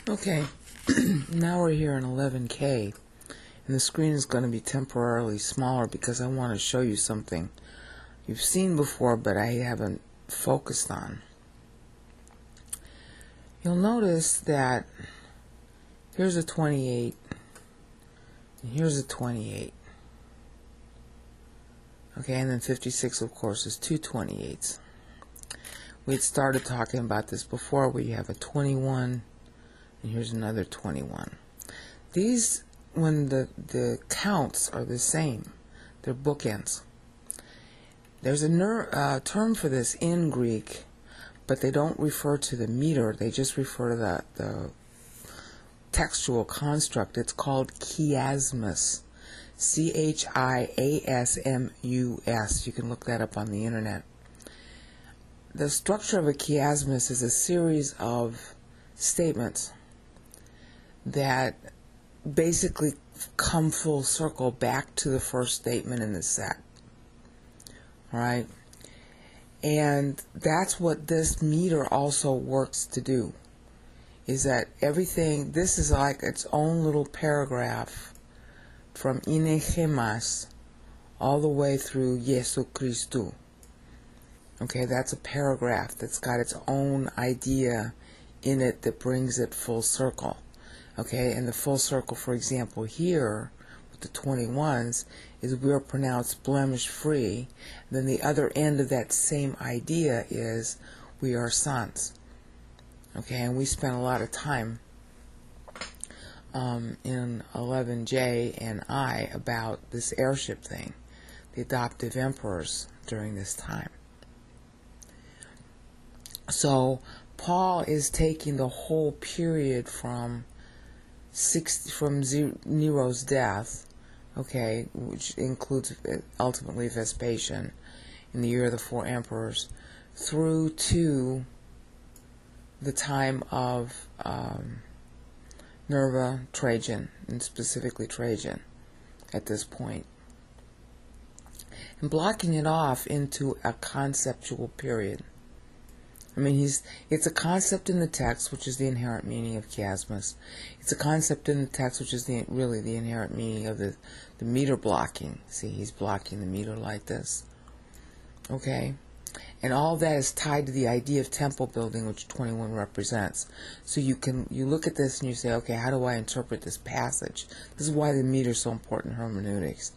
Okay, now we're here in 11k, and the screen is going to be temporarily smaller because I want to show you something you've seen before but I haven't focused on. You'll notice that here's a 28 and here's a 28. Okay, and then 56 of course is two 28s. We had started talking about this before where you have a 21 and here's another 21. These, when the counts are the same, they're bookends. There's a term for this in Greek, but they don't refer to the meter, they just refer to the textual construct. It's called chiasmus. C-H-I-A-S-M-U-S. You can look that up on the internet. The structure of a chiasmus is a series of statements that basically come full circle back to the first statement in the set. Alright? And that's what this meter also works to do. Is that everything, this is like its own little paragraph from Ine Gemas all the way through Jesu Christu. Okay, that's a paragraph that's got its own idea in it that brings it full circle. Okay, and the full circle, for example, here with the 21s is we are pronounced blemish free. Then the other end of that same idea is we are sons. Okay, and we spent a lot of time in 11J and I about this heirship thing, the adoptive emperors during this time. So Paul is taking the whole period from Nero's death, okay, which includes ultimately Vespasian in the year of the four emperors, through to the time of Nerva, Trajan, and specifically Trajan at this point, and blocking it off into a conceptual period. I mean, it's a concept in the text, which is the inherent meaning of chiasmus. It's a concept in the text, which is really the inherent meaning of the meter blocking. See, he's blocking the meter like this. Okay? And all of that is tied to the idea of temple building, which 21 represents. So you look at this and you say, okay, how do I interpret this passage? This is why the meter is so important in hermeneutics.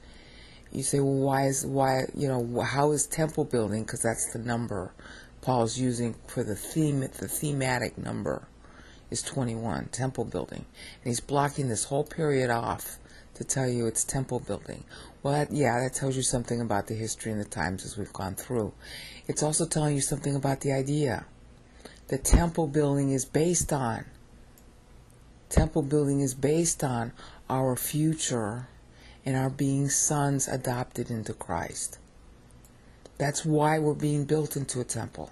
You say, well, how is temple building? Because that's the number Paul's using for the thematic number is 21, temple building. And he's blocking this whole period off to tell you it's temple building. Well, that tells you something about the history and the times as we've gone through. It's also telling you something about the idea that temple building is based on. Temple building is based on our future and our being sons adopted into Christ. That's why we're being built into a temple.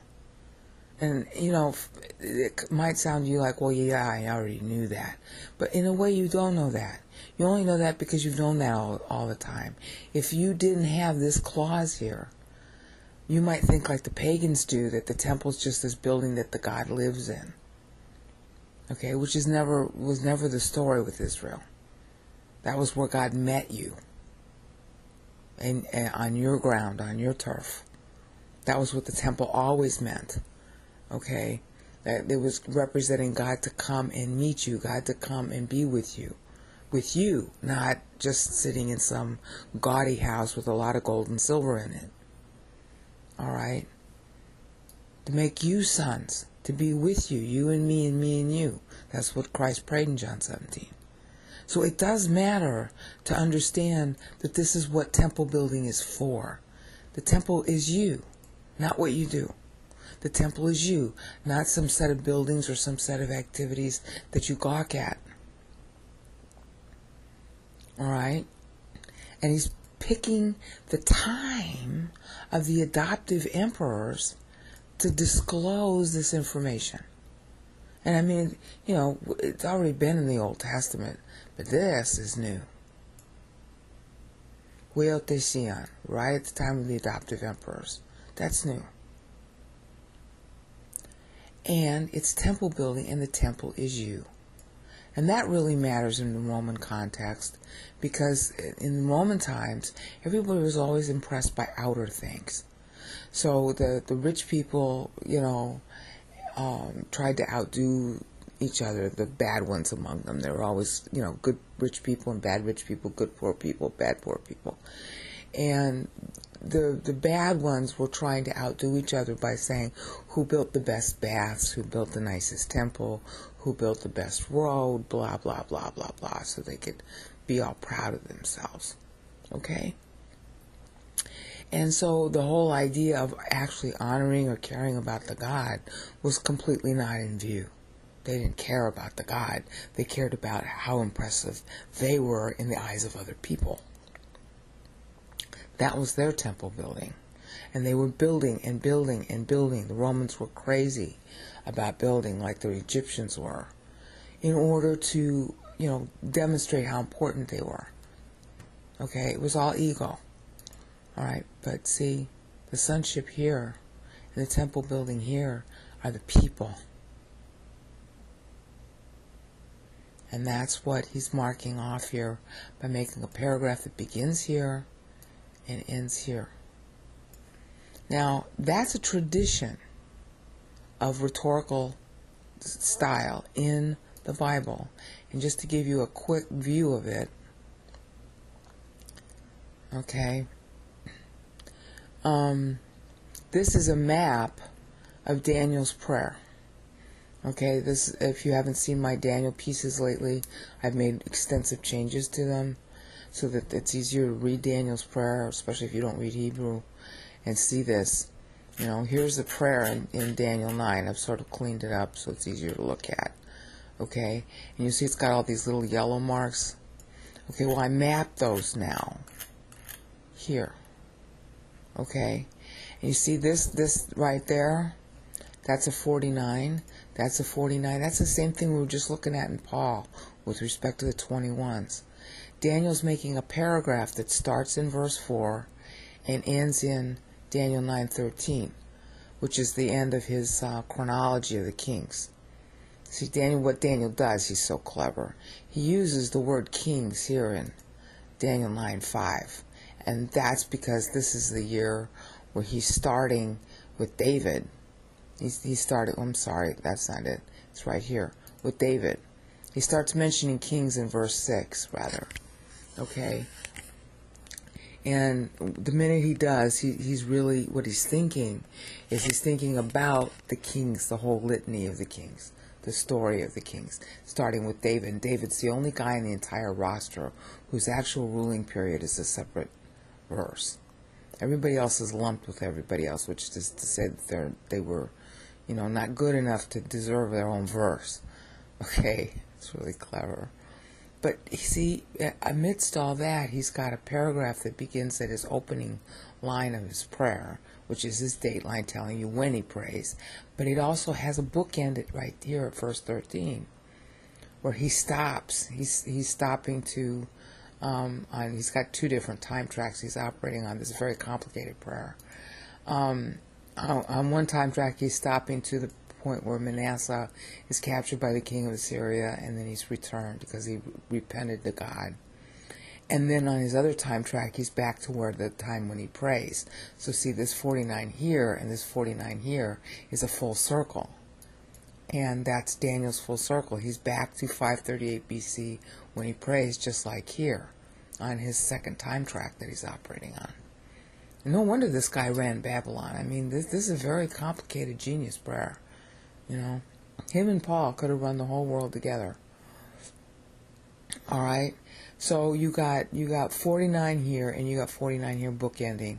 And, it might sound to you like, well, yeah, I already knew that. But in a way, you don't know that. You only know that because you've known that all the time. If you didn't have this clause here, you might think like the pagans do, that the temple is just this building that the God lives in. Okay, which was never the story with Israel. That was where God met you. And on your ground, on your turf. That was what the temple always meant. Okay, that it was representing God to come and meet you, God to come and be with you, not just sitting in some gaudy house with a lot of gold and silver in it. All right, to make you sons, to be with you, you and me and you. That's what Christ prayed in John 17. So it does matter to understand that this is what temple building is for. The temple is you, not what you do. The temple is you, not some set of buildings or some set of activities that you gawk at. Alright? And he's picking the time of the adoptive emperors to disclose this information. And I mean, you know, it's already been in the Old Testament, but this is new. Diocletian, right at the time of the adoptive emperors. That's new. And it's temple building, and the temple is you. And that really matters in the Roman context, because in Roman times, everybody was always impressed by outer things. So the rich people, you know, tried to outdo each other, the bad ones among them. There were always, you know, good rich people and bad rich people, good poor people, bad poor people. And the bad ones were trying to outdo each other by saying who built the best baths, who built the nicest temple, who built the best road, blah, blah, blah, blah, blah, so they could be all proud of themselves. Okay? And so the whole idea of actually honoring or caring about the God was completely not in view. They didn't care about the God. They cared about how impressive they were in the eyes of other people. That was their temple building. And they were building and building and building. The Romans were crazy about building like the Egyptians were, in order to, you know, demonstrate how important they were. Okay, it was all ego. Alright, but see, the sonship here and the temple building here are the people. And that's what he's marking off here by making a paragraph that begins here and ends here. Now, that's a tradition of rhetorical style in the Bible. And just to give you a quick view of it, okay, this is a map of Daniel's prayer. Okay, this, if you haven't seen my Daniel pieces lately, I've made extensive changes to them so that it's easier to read Daniel's prayer, especially if you don't read Hebrew, and see this. You know, here's the prayer in Daniel 9. I've sort of cleaned it up so it's easier to look at. Okay, and you see it's got all these little yellow marks. Okay, well, I mapped those now here. Okay, and you see this right there? That's a 49. That's a 49. That's the same thing we were just looking at in Paul with respect to the 21s. Daniel's making a paragraph that starts in verse 4 and ends in Daniel 9:13, which is the end of his chronology of the kings. See, what Daniel does, he's so clever. He uses the word kings here in Daniel 9:5, and that's because this is the year where he's starting with David. He started, I'm sorry, that's not it. It's right here, with David. He starts mentioning kings in verse 6, rather. Okay? And the minute he does, he's really, what he's thinking is he's thinking about the kings, the whole litany of the kings, the story of the kings, starting with David. And David's the only guy in the entire roster whose actual ruling period is a separate verse. Everybody else is lumped with everybody else, which is to say that they were, you know, not good enough to deserve their own verse. Okay, it's really clever. But you see, amidst all that, he's got a paragraph that begins at his opening line of his prayer, which is his date line telling you when he prays. But it also has a bookend it right here at verse 13, where he stops. He's stopping to, he's got two different time tracks he's operating on. This is a very complicated prayer. On one time track, he's stopping to the point where Manasseh is captured by the king of Assyria, and then he's returned because he repented to God. And then on his other time track, he's back to where the time when he prays. So see, this 49 here and this 49 here is a full circle. And that's Daniel's full circle. He's back to 538 BC when he prays, just like here on his second time track that he's operating on. And no wonder this guy ran Babylon. I mean, this is a very complicated genius prayer. You know, him and Paul could have run the whole world together. All right, so you got 49 here, and you got 49 here bookending.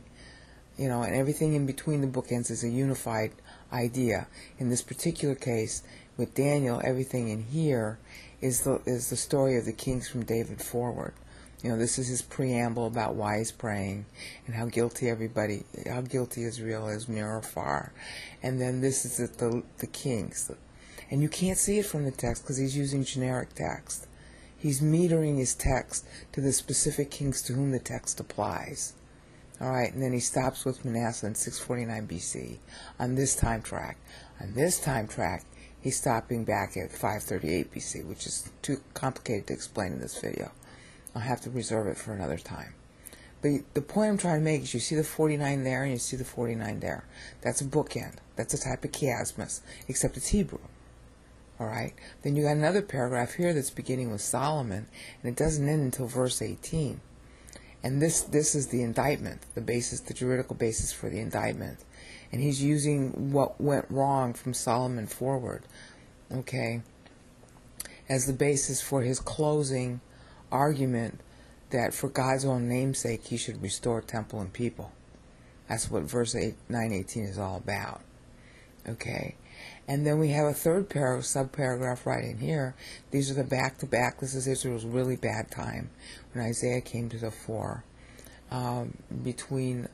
You know, and everything in between the bookends is a unified idea. In this particular case, with Daniel, everything in here is the story of the kings from David forward. You know, this is his preamble about why he's praying and how guilty Israel is near or far. And then this is the kings. And you can't see it from the text because he's using generic text. He's metering his text to the specific kings to whom the text applies. All right, and then he stops with Manasseh in 649 BC on this time track. On this time track, he's stopping back at 538 BC, which is too complicated to explain in this video. I'll have to reserve it for another time. But the point I'm trying to make is you see the 49 there and you see the 49 there. That's a bookend. That's a type of chiasmus, except it's Hebrew. All right? Then you got another paragraph here that's beginning with Solomon, and it doesn't end until verse 18. And this is the indictment, the juridical basis for the indictment. And he's using what went wrong from Solomon forward, okay, as the basis for his closing argument that for God's own namesake he should restore temple and people. That's what verse 9:18 is all about. Okay. And then we have a third subparagraph right in here. These are the back-to-back. This is Israel's really bad time when Isaiah came to the fore. Between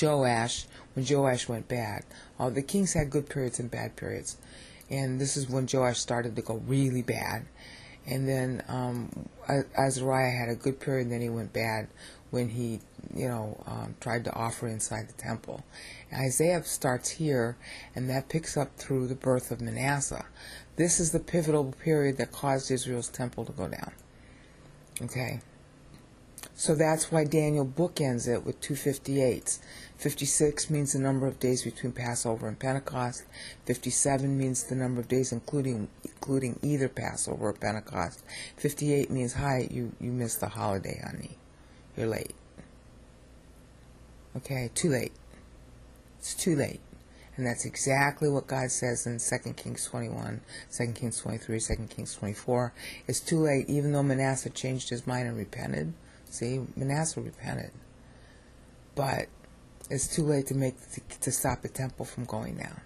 Joash, when Joash went bad. The kings had good periods and bad periods. And this is when Joash started to go really bad. And then Azariah had a good period, and then he went bad when he, tried to offer inside the temple. And Isaiah starts here, and that picks up through the birth of Manasseh. This is the pivotal period that caused Israel's temple to go down. Okay? So that's why Daniel bookends it with 258s. 56 means the number of days between Passover and Pentecost. 57 means the number of days including either Passover or Pentecost. 58 means, hi, you missed the holiday, honey. You're late. Okay, too late. It's too late. And that's exactly what God says in 2 Kings 21, 2 Kings 23, 2 Kings 24. It's too late, even though Manasseh changed his mind and repented. See, Manasseh repented. But it's too late to stop the temple from going down.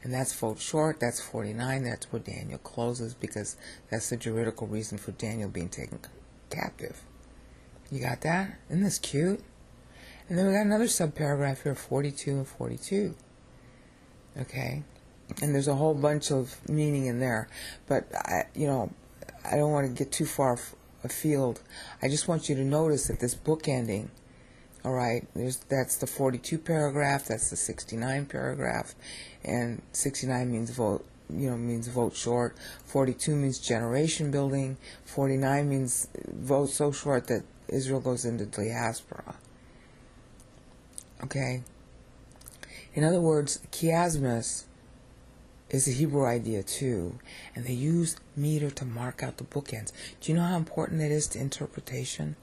And that's vote short, that's 49, that's where Daniel closes, because that's the juridical reason for Daniel being taken captive. You got that? Isn't this cute? And then we got another subparagraph here, 42 and 42. Okay? And there's a whole bunch of meaning in there. But, I don't want to get too far afield. I just want you to notice that this bookending, all right, that's the 42 paragraph, that's the 69 paragraph, and 69 means vote short. 42 means generation building. 49 means vote so short that Israel goes into diaspora. Okay? In other words, chiasmus is a Hebrew idea too, and they use meter to mark out the bookends. Do you know how important that is to interpretation?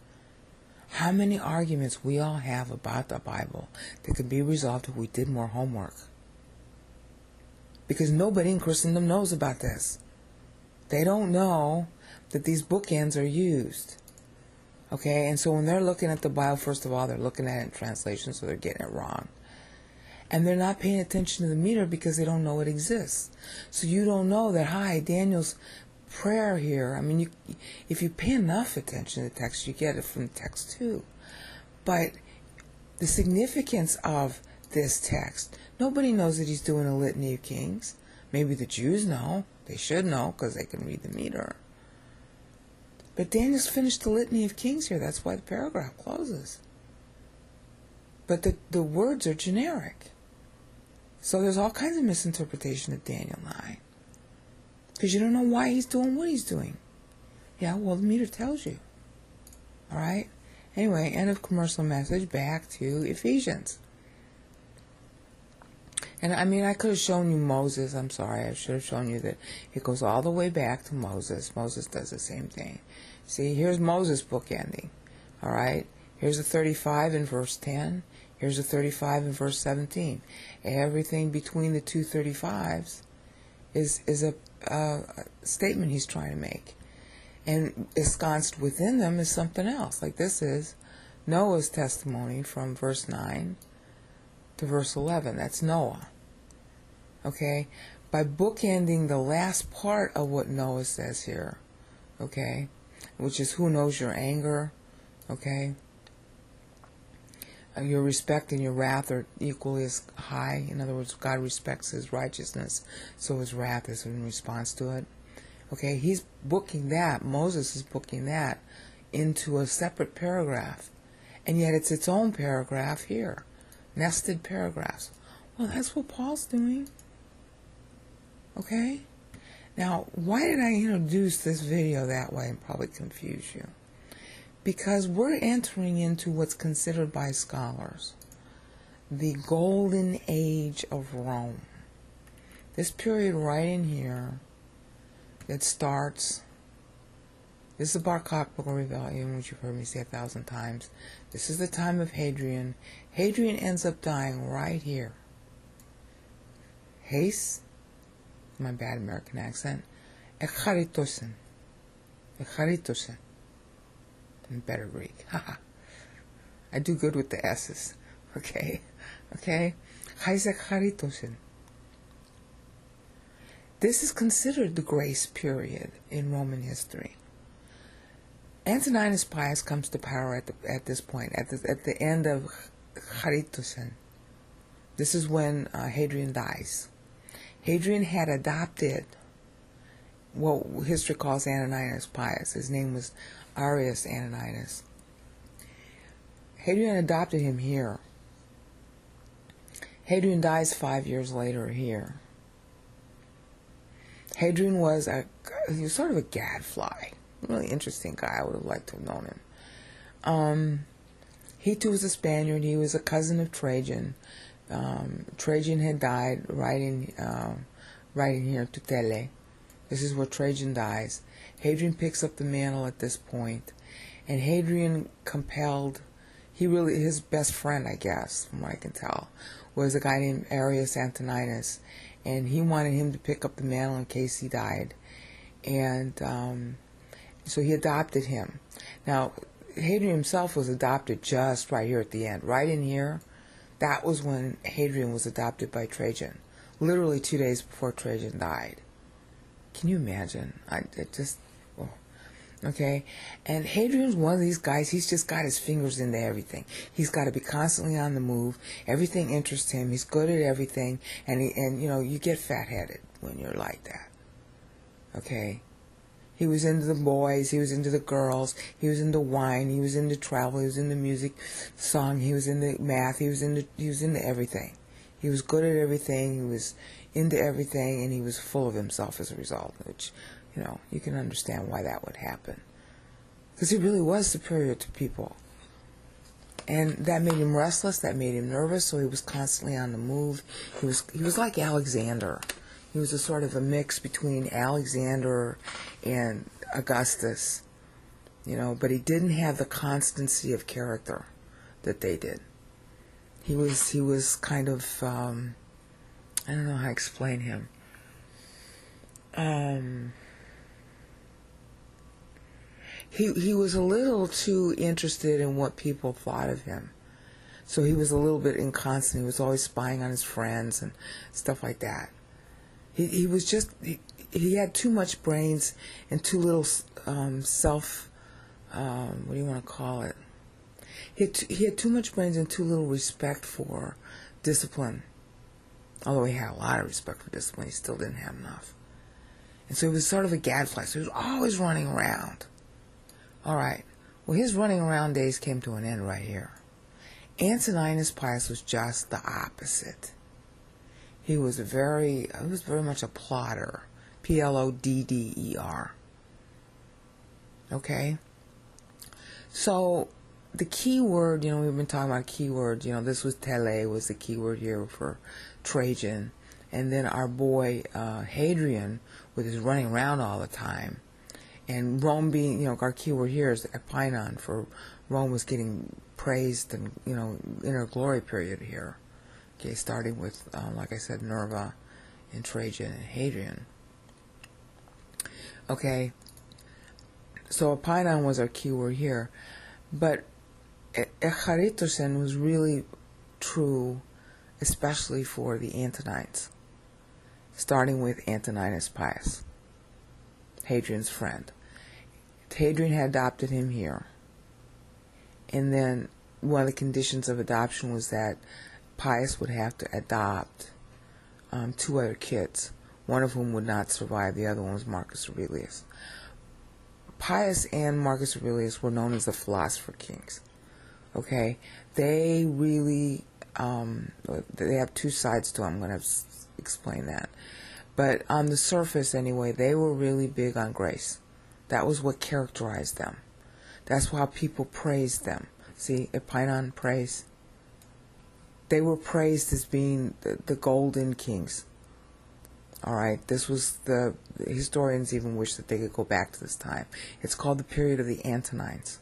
How many arguments we all have about the Bible that could be resolved if we did more homework? Because nobody in Christendom knows about this. They don't know that these bookends are used. Okay, and so when they're looking at the Bible, first of all, they're looking at it in translation, so they're getting it wrong. And they're not paying attention to the meter because they don't know it exists. So you don't know that, Daniel's prayer here, if you pay enough attention to the text, you get it from the text too. But the significance of this text, nobody knows that he's doing a litany of kings. Maybe the Jews know. They should know because they can read the meter. But Daniel's finished the litany of kings here. That's why the paragraph closes. But the words are generic. So there's all kinds of misinterpretation of Daniel 9. Because you don't know why he's doing what he's doing. Yeah, well, the meter tells you. All right? Anyway, end of commercial message. Back to Ephesians. And I could have shown you Moses. I'm sorry. I should have shown you that it goes all the way back to Moses. Moses does the same thing. See, here's Moses bookending. All right? Here's the 35 in verse 10. Here's the 35 in verse 17. Everything between the two 35s is a statement he's trying to make. And ensconced within them is something else. Like this is Noah's testimony from verse 9 to verse 11. That's Noah. Okay? By bookending the last part of what Noah says here, okay, which is who knows your anger, okay? Your respect and your wrath are equally as high. In other words, God respects his righteousness, so his wrath is in response to it. Okay, he's booking that, Moses is booking that into a separate paragraph. And yet it's its own paragraph here. Nested paragraphs. Well, that's what Paul's doing. Okay? Now, why did I introduce this video that way and probably confuse you? Because we're entering into what's considered by scholars the golden age of Rome. This period right in here that starts, this is the Bar Kokhba Rebellion, which you've heard me say 1,000 times. This is the time of Hadrian. Hadrian ends up dying right here. Heis, my bad American accent, Echaritosen. Echaritosen. In better Greek. I do good with the S's. Okay? Okay? Heis Echaritosen. This is considered the grace period in Roman history. Antoninus Pius comes to power at this point, at the end of Charitusen. This is when Hadrian dies. Hadrian had adopted what history calls Antoninus Pius. His name was Arius Antoninus. Hadrian adopted him here. Hadrian dies 5 years later here. Hadrian was he was sort of a gadfly. Really interesting guy. I would have liked to have known him. He too was a Spaniard. He was a cousin of Trajan. Trajan had died right in here, Tutele. This is where Trajan dies. Hadrian picks up the mantle at this point, and Hadrian compelled. His best friend, I guess, from what I can tell, was a guy named Arius Antoninus, and he wanted him to pick up the mantle in case he died, and so he adopted him. Now, Hadrian himself was adopted just right here at the end. Right in here, that was when Hadrian was adopted by Trajan. Literally 2 days before Trajan died. Can you imagine? Okay? And Hadrian's one of these guys, he's just got his fingers into everything. He's got to be constantly on the move. Everything interests him. He's good at everything. And you get fat-headed when you're like that. Okay? He was into the boys, he was into the girls, he was into wine, he was into travel, he was into music, song, he was into math, he was into everything. He was good at everything, he was into everything, and he was full of himself as a result, which, you can understand why that would happen. Because he really was superior to people. And that made him restless, that made him nervous, so he was constantly on the move. He was like Alexander. He was a sort of a mix between Alexander and Augustus, but he didn't have the constancy of character that they did. He was kind of, I don't know how to explain him. He was a little too interested in what people thought of him. So he was a little bit inconstant. He was always spying on his friends and stuff like that. He had too much brains and too little what do you want to call it? He had too much brains and too little respect for discipline. Although he had a lot of respect for discipline, he still didn't have enough. And so he was sort of a gadfly, so he was always running around. All right, well, his running around days came to an end right here. Antoninus Pius was just the opposite. He was very much a plotter. Plodder. Okay? So, the key word, we've been talking about keywords. This was tele, was the key word here for Trajan. And then our boy, Hadrian, with his running around all the time. And Rome being, our key word here is epainon, for Rome was getting praised and, in her glory period here. Okay, starting with, like I said, Nerva and Trajan and Hadrian. Okay, so epainon was our keyword here, but echaritosen was really true, especially for the Antonines, starting with Antoninus Pius, Hadrian's friend. Hadrian had adopted him here. And then one of the conditions of adoption was that Pius would have to adopt 2 other kids, one of whom would not survive. The other one was Marcus Aurelius. Pius and Marcus Aurelius were known as the philosopher kings. Okay? They really, they have 2 sides to them. I'm going to explain that. But on the surface, anyway, they were really big on grace. That was what characterized them. That's why people praised them. See, epainon, praise. They were praised as being the golden kings. All right, this was the historians even wish that they could go back to this time. It's called the period of the Antonines.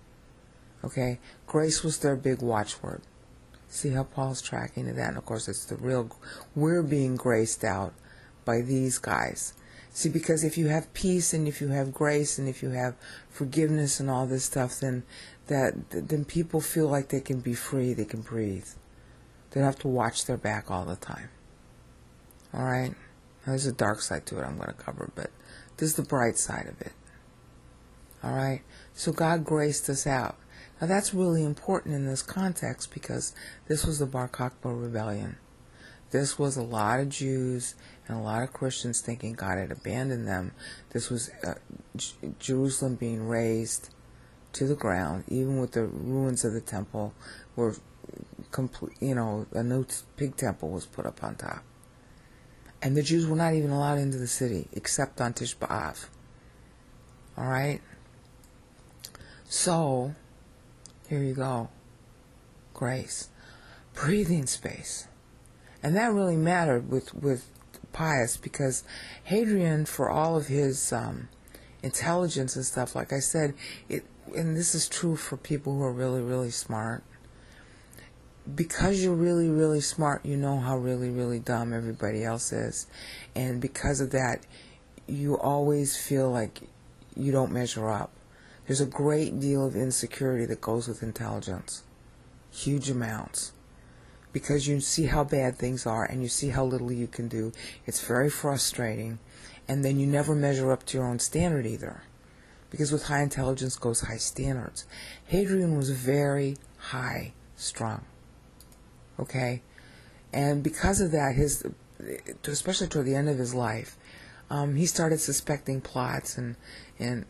Okay, grace was their big watchword. See how Paul's tracking to that? And of course, it's the real. We're being graced out by these guys. See, because if you have peace and if you have grace and if you have forgiveness and all this stuff, then people feel like they can be free, they can breathe. They don't have to watch their back all the time. All right? Now, there's a dark side to it I'm going to cover, but this is the bright side of it. All right? So God graced us out. Now, that's really important in this context because this was the Bar Kokhba rebellion. This was a lot of Jews and a lot of Christians thinking God had abandoned them. This was Jerusalem being razed to the ground, even with the ruins of the temple were complete. You know, a new big temple was put up on top, and the Jews were not even allowed into the city except on Tish B'Av. All right. So here you go, grace, breathing space. And that really mattered with Pius because Hadrian, for all of his intelligence and stuff, like I said, and this is true for people who are really, really smart. Because you're really, really smart, you know how really, really dumb everybody else is. And because of that, you always feel like you don't measure up. There's a great deal of insecurity that goes with intelligence. Huge amounts. Because you see how bad things are and you see how little you can do. It's very frustrating. And then you never measure up to your own standard either. Because with high intelligence goes high standards. Hadrian was very high strung. Okay? And because of that, especially toward the end of his life, he started suspecting plots and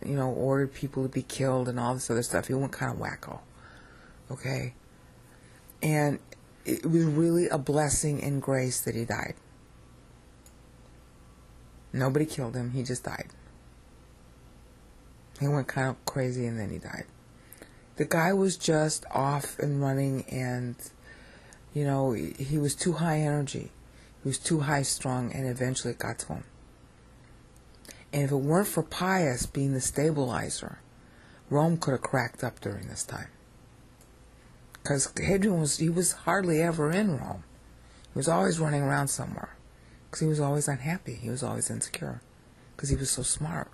ordered people to be killed and all this other stuff. He went kind of wacko. Okay? And it was really a blessing and grace that he died. Nobody killed him. He just died. He went kind of crazy and then he died. The guy was just off and running and, he was too high energy. He was too high strung and eventually it got to him. And if it weren't for Pius being the stabilizer, Rome could have cracked up during this time. Because Hadrian was hardly ever in Rome. He was always running around somewhere. Because he was always unhappy. He was always insecure. Because he was so smart.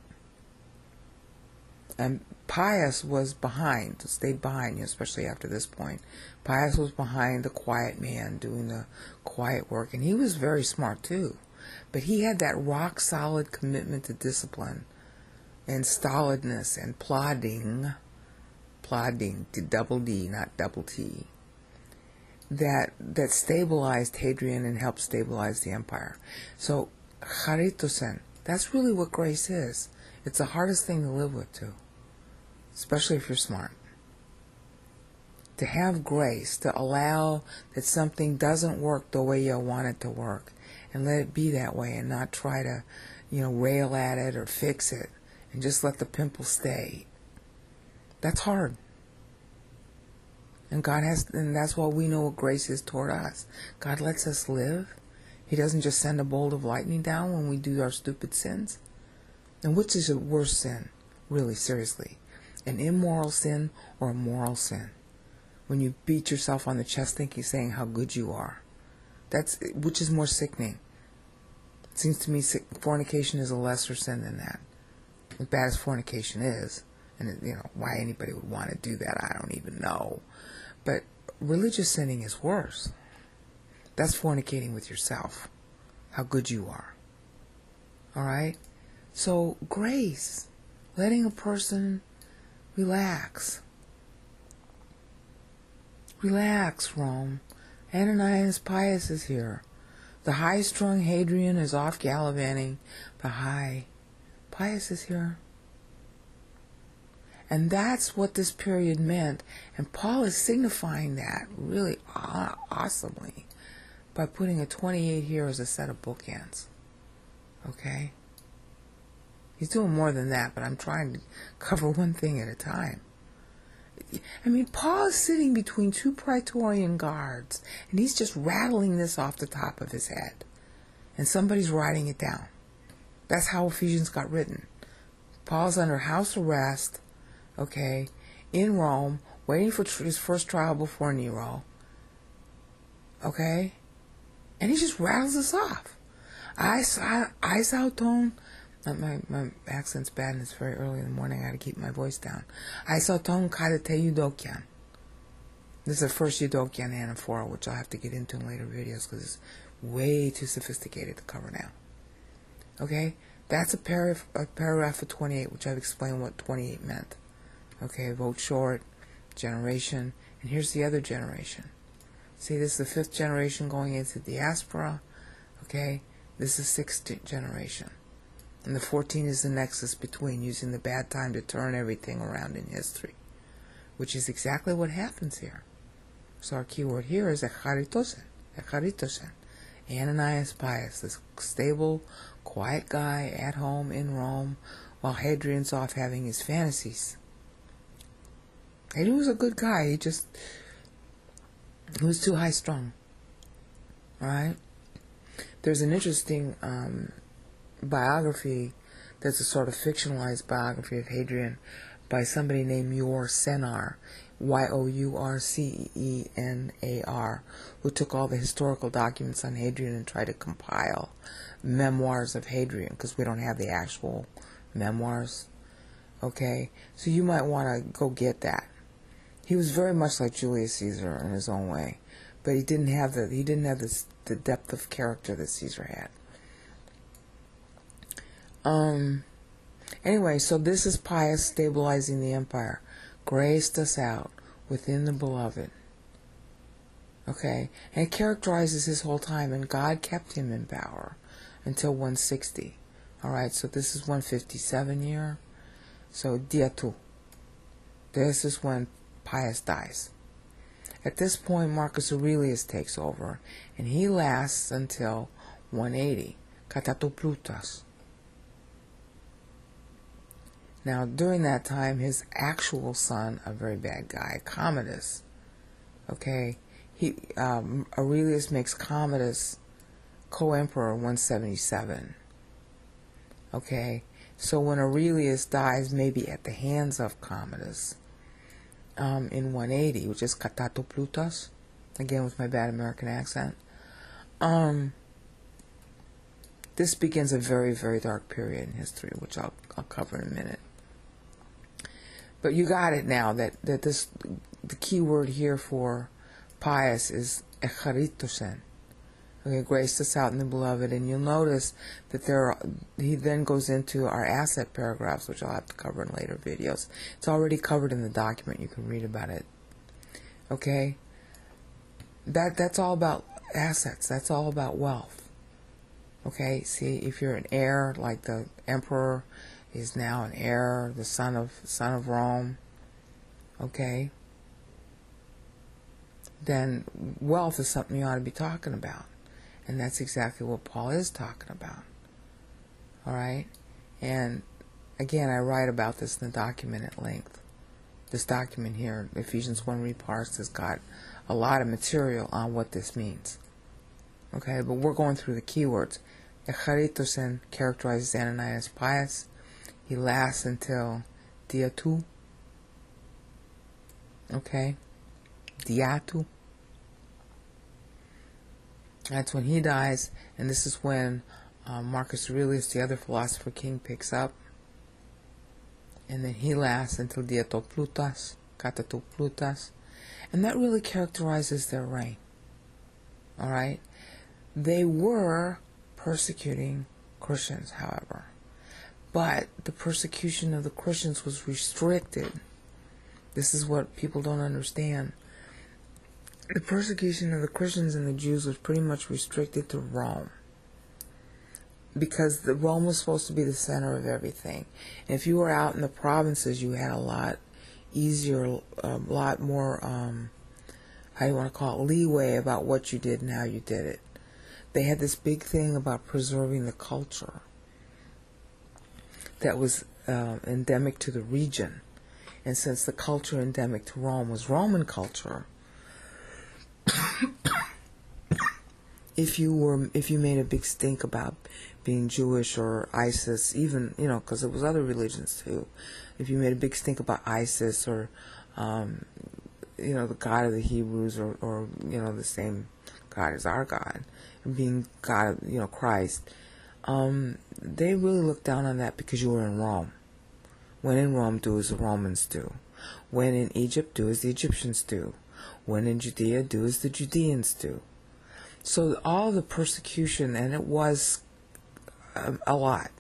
And Pius was behind, stayed behind, especially after this point. Pius was behind the quiet man doing the quiet work. And he was very smart too. But he had that rock-solid commitment to discipline and stolidness and plodding, to double D, not double T, that stabilized Hadrian and helped stabilize the empire. So, charitosen, that's really what grace is. It's the hardest thing to live with, too, especially if you're smart. To have grace, to allow that something doesn't work the way you want it to work, and let it be that way, and not try to, rail at it or fix it, and just let the pimple stay. That's hard. And and that's why we know what grace is toward us. God lets us live. He doesn't just send a bolt of lightning down when we do our stupid sins. And which is a worse sin, really, seriously? An immoral sin or a moral sin? When you beat yourself on the chest saying how good you are. Which is more sickening? It seems to me fornication is a lesser sin than that. As bad as fornication is, and why anybody would want to do that, I don't even know. But religious sinning is worse. That's fornicating with yourself. How good you are. All right? So grace, letting a person Relax. Relax, Rome. Ananias Pius is here. The high-strung Hadrian is off gallivanting, but Pius is here. And that's what this period meant. And Paul is signifying that really awesomely by putting a 28 here as a set of bookends. Okay? He's doing more than that, but I'm trying to cover one thing at a time. I mean, Paul is sitting between two Praetorian guards, and he's just rattling this off the top of his head. And somebody's writing it down. That's how Ephesians got written. Paul's under house arrest, okay, in Rome, waiting for his first trial before Nero, okay? And he just rattles this off. I saw tone. My accent's bad and it's very early in the morning. I gotta keep my voice down. I saw ton karate eudokian. This is the first eudokian anaphora, which I'll have to get into in later videos because it's way too sophisticated to cover now. Okay? That's a paragraph of 28, which I've explained what 28 meant. Okay, vote short, generation, and here's the other generation. See, this is the 5th generation going into diaspora. Okay? This is 6th generation. And the 14 is the nexus between, using the bad time to turn everything around in history, which is exactly what happens here. So our keyword here is echaritosen. Ananias Pius, this stable, quiet guy at home in Rome, while Hadrian's off having his fantasies. Hadrian was a good guy. He was too high-strung. All right? There's an interesting biography that's a sort of fictionalized biography of Hadrian by somebody named Yourcenar, Yourcenar, who took all the historical documents on Hadrian and tried to compile memoirs of Hadrian, because we don't have the actual memoirs. Okay, so you might want to go get that. He was very much like Julius Caesar in his own way, but he didn't have the depth of character that Caesar had. Anyway, so this is Pius stabilizing the empire. Graced us out within the beloved. Okay? And it characterizes his whole time, and God kept him in power until 160. Alright, so this is 157 year. So, dia tu. This is when Pius dies. At this point, Marcus Aurelius takes over, and he lasts until 180. Katatoplutas. Now, during that time, his actual son, a very bad guy, Commodus, okay, Aurelius makes Commodus co-emperor 177. Okay, so when Aurelius dies, maybe at the hands of Commodus, in 180, which is Katatoplutas, again with my bad American accent, this begins a very, very dark period in history, which I'll cover in a minute. But you got it now, that the key word here for Pius is echaritosen. Okay, graced us out in the beloved, and you'll notice that he then goes into our asset paragraphs, which I'll have to cover in later videos. It's already covered in the document. You can read about it. Okay? That's all about assets. That's all about wealth. Okay? See, if you're an heir, like the emperor is now an heir, the son of Rome, okay, then wealth is something you ought to be talking about. And that's exactly what Paul is talking about. Alright? And again, I write about this in the document at length. This document here, Ephesians 1 REPARSED, has got a lot of material on what this means. Okay, but we're going through the keywords. Echaritosen characterizes Ananias Pius. He lasts until dia tu. Okay? Dia tu. That's when he dies, and this is when Marcus Aurelius, the other philosopher king, picks up. And then he lasts until diatoplutas, katatoplutas. And that really characterizes their reign. Alright? They were persecuting Christians, however. But the persecution of the Christians was restricted This is what people don't understand. The persecution of the Christians and the Jews was pretty much restricted to Rome, because Rome was supposed to be the center of everything. And if you were out in the provinces, you had a lot easier, a lot more, how you want to call it, leeway about what you did and how you did it. They had this big thing about preserving the culture that was endemic to the region. And since the culture endemic to Rome was Roman culture, if you made a big stink about being Jewish or ISIS, even, because it was other religions too, if you made a big stink about ISIS or the God of the Hebrews, or the same God as our God, and being God, Christ, they really looked down on that because you were in Rome. When in Rome, do as the Romans do. When in Egypt, do as the Egyptians do. When in Judea, do as the Judeans do. So all the persecution, and it was a lot,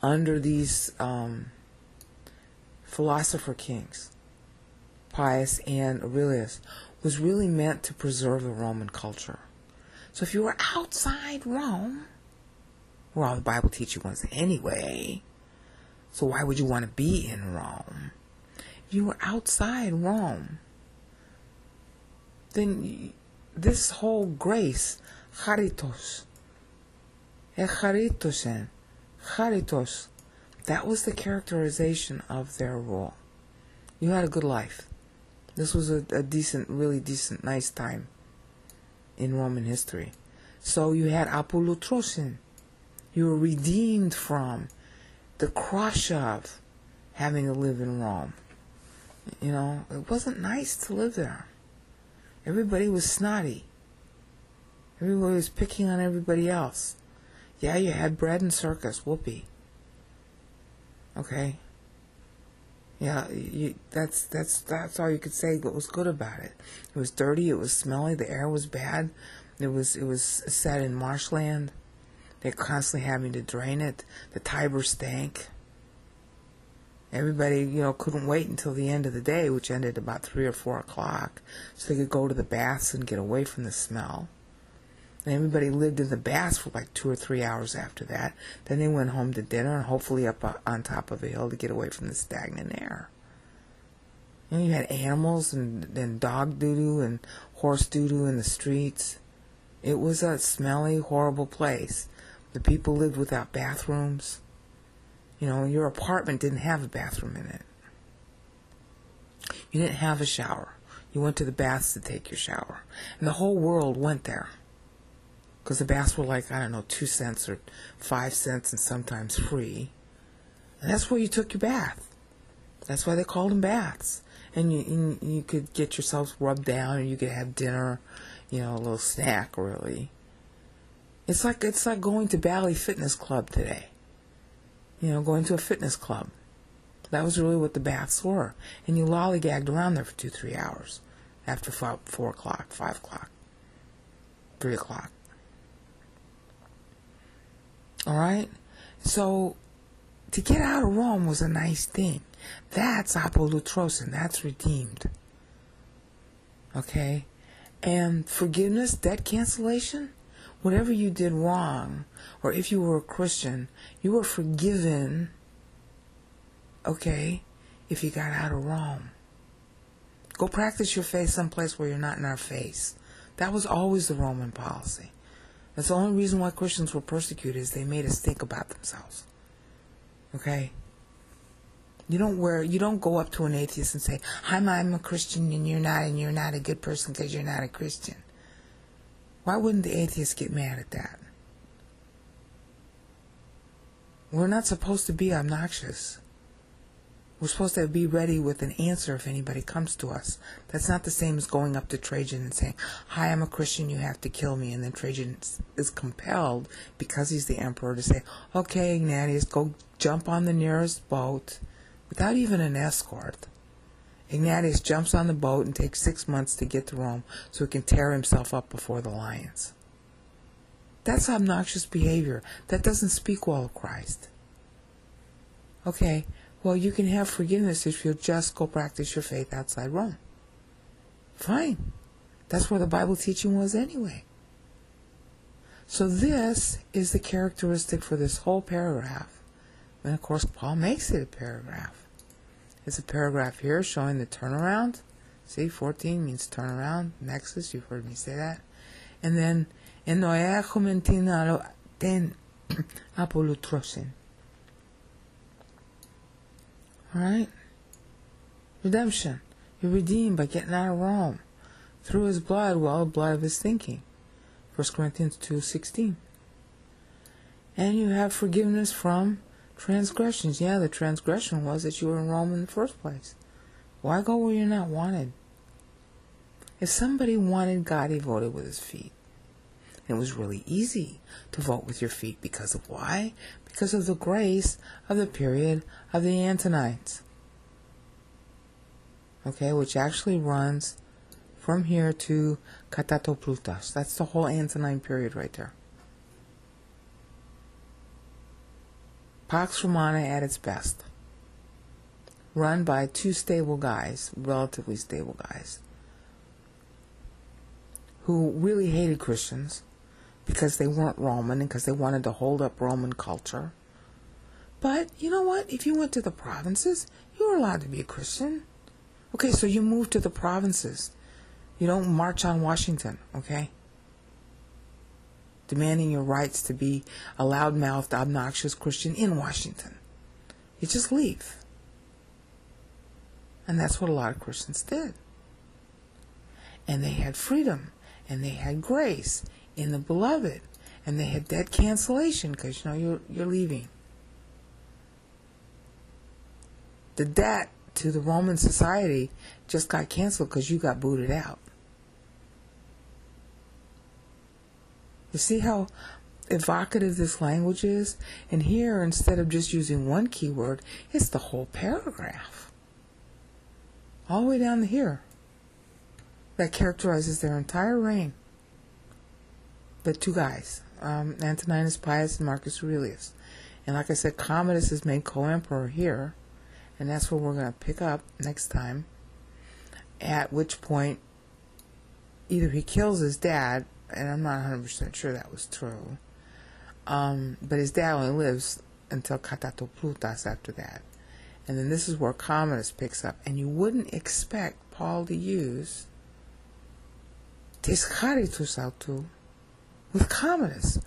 under these philosopher kings, Pius and Aurelius, was really meant to preserve the Roman culture. So if you were outside Rome, well, the Bible teaches you once anyway, so why would you want to be in Rome? If you were outside Rome, then this whole grace, charitos, charitos, that was the characterization of their rule. You had a good life. This was a decent, really decent, nice time in Roman history. So you had apolutrosin. You were redeemed from the crush of having to live in Rome. It wasn't nice to live there. Everybody was snotty. Everybody was picking on everybody else. Yeah, you had bread and circus, whoopee. Okay. Yeah, that's all you could say what was good about it. It was dirty, it was smelly, the air was bad. It was set in marshland. They're constantly having to drain it. The Tiber stank. Everybody, couldn't wait until the end of the day, which ended about 3 or 4 o'clock, so they could go to the baths and get away from the smell. And everybody lived in the baths for like 2 or 3 hours after that. Then they went home to dinner and hopefully up on top of a hill to get away from the stagnant air. And you had animals and dog doo-doo and horse doo-doo in the streets. It was a smelly, horrible place. The people lived without bathrooms. Your apartment didn't have a bathroom in it. You didn't have a shower. You went to the baths to take your shower. And the whole world went there. Because the baths were like, 2 cents or 5 cents and sometimes free. And that's where you took your bath. That's why they called them baths. And you could get yourself rubbed down, or you could have dinner, a little snack, really. It's like going to Bally Fitness Club today. Going to a fitness club. That was really what the baths were. And you lollygagged around there for 2-3 hours. After 4 o'clock, 5 o'clock, 3 o'clock. Alright? So, to get out of Rome was a nice thing. That's apolutrosin. That's redeemed. Okay? And forgiveness, debt cancellation, whatever you did wrong, or if you were a Christian, you were forgiven, okay, if you got out of Rome. Go practice your faith someplace where you're not in our face. That was always the Roman policy. That's the only reason why Christians were persecuted, is they made us think about themselves. Okay? You don't go up to an atheist and say, I'm a Christian and you're not a good person because you're not a Christian. Why wouldn't the atheist get mad at that? We're not supposed to be obnoxious. We're supposed to be ready with an answer if anybody comes to us. That's not the same as going up to Trajan and saying, hi, I'm a Christian, you have to kill me. And then Trajan is compelled, because he's the emperor, to say, okay, Ignatius, go jump on the nearest boat without even an escort. Ignatius jumps on the boat and takes 6 months to get to Rome so he can tear himself up before the lions. That's obnoxious behavior. That doesn't speak well of Christ. Okay, Well, you can have forgiveness if you'll just go practice your faith outside Rome. Fine. That's where the Bible teaching was anyway. So this is the characteristic for this whole paragraph. And of course, Paul makes it a paragraph. It's a paragraph here showing the turnaround. See, 14 means turn around. Nexus, you've heard me say that. And then, ten apolutrosin. Alright? Redemption. You're redeemed by getting out of Rome. Through his blood, well, the blood of his thinking. 1 Corinthians 2:16. And you have forgiveness from transgressions. Yeah, the transgression was that you were in Rome in the first place. Why go where you're not wanted? If somebody wanted God, he voted with his feet. It was really easy to vote with your feet because of why? Because of the grace of the period of the Antonines. Okay, which actually runs from here to Katatoplutas. That's the whole Antonine period right there. Pax Romana at its best. Run by two stable guys, relatively stable guys, who really hated Christians because they weren't Roman and because they wanted to hold up Roman culture. But you know what? If you went to the provinces, you were allowed to be a Christian. Okay, so you move to the provinces. You don't march on Washington, okay? Demanding your rights to be a loud-mouthed, obnoxious Christian in Washington. You just leave. And that's what a lot of Christians did. And they had freedom, and they had grace in the beloved, and they had debt cancellation because, you know, you're leaving. The debt to the Roman society just got canceled because you got booted out. You see how evocative this language is? And here, instead of just using one keyword, it's the whole paragraph. All the way down to here. That characterizes their entire reign. The two guys, Antoninus Pius and Marcus Aurelius. And like I said, Commodus is made co-emperor here. And that's where we're going to pick up next time. At which point, either he kills his dad, and I'm not 100% sure that was true, but his dad only lives until Katatoplutas after that. And then this is where Commodus picks up. And you wouldn't expect Paul to use tis charitus autou with Commodus.